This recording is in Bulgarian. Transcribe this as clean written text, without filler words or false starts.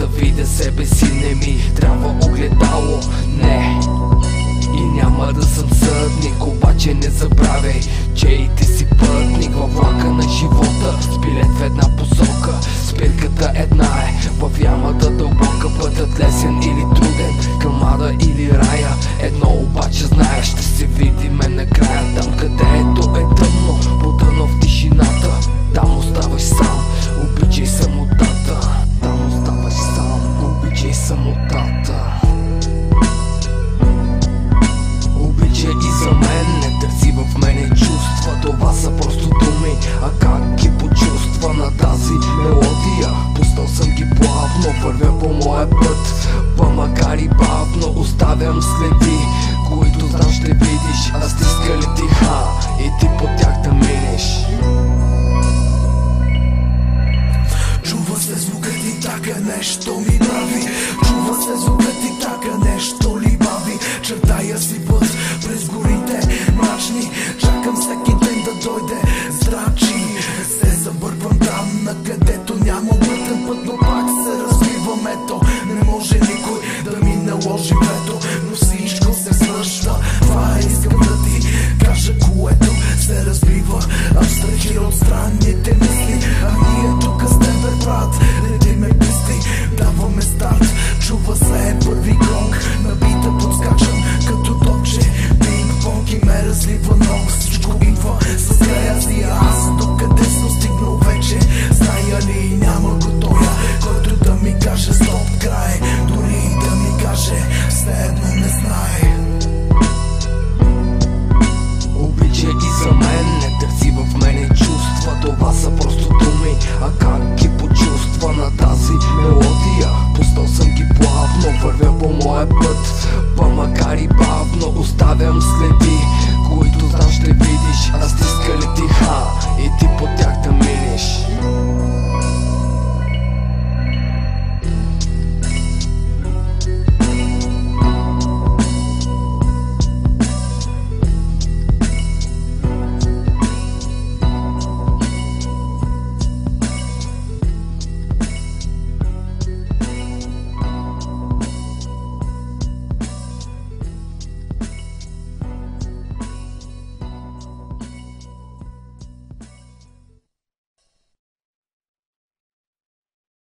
да видя себе си, не ми трябва огледало, не. И няма да съм съдник, обаче не забравяй, че и ти си пътник във влака на живота, с билет в една посока. Спирката една е, в ямата дълбока, пътят лесен или труден, към ада или рая. Едно обаче знаеш, ще се видиме накрая. Там където е тъмно, потънал в тишината, там оставаш сам, обичай самотата. Там оставаш сам, обичай самотата. Обичай и за мен, не търси в мене чувства, това са просто думи, а как ги почувства на тази мелодия. Пуснал съм ги плавно, вървя по моя път, па макар и бавно оставям следи, които знам ще видиш, а стиска ли ти и ти по тях да минеш. Чува се звукът и така нещо ми прави, чува се звукът и така нещо ли бави. Чертая си път през горите мрачни, чакам всеки ден да дойде здрачи. Се забърквам там, на където няма обратен път, но пак се развивам. Ето, не може никой да ми наложи вето, но всичко се свършва. Това искам да ти кажа, което се разбива, абстрахира от странните мисли. А ние тук с тебе, брат, летиме писти, даваме старт, чува се първи гонг, на бита подскачам като топче, пинг-понг и ме разлива, но всичко идва с края си. Аз докъде съм стигнал вече, зная ли няма го тоя, който да ми каже стоп, край, дори да ми каже все едно не знае. Обичай и за мен, не търси в мене чувства, това са просто думи, а как ги почувства на тази мелодия. Пуснал съм ги плавно, вървя по моя път, па макар и бавно оставям след.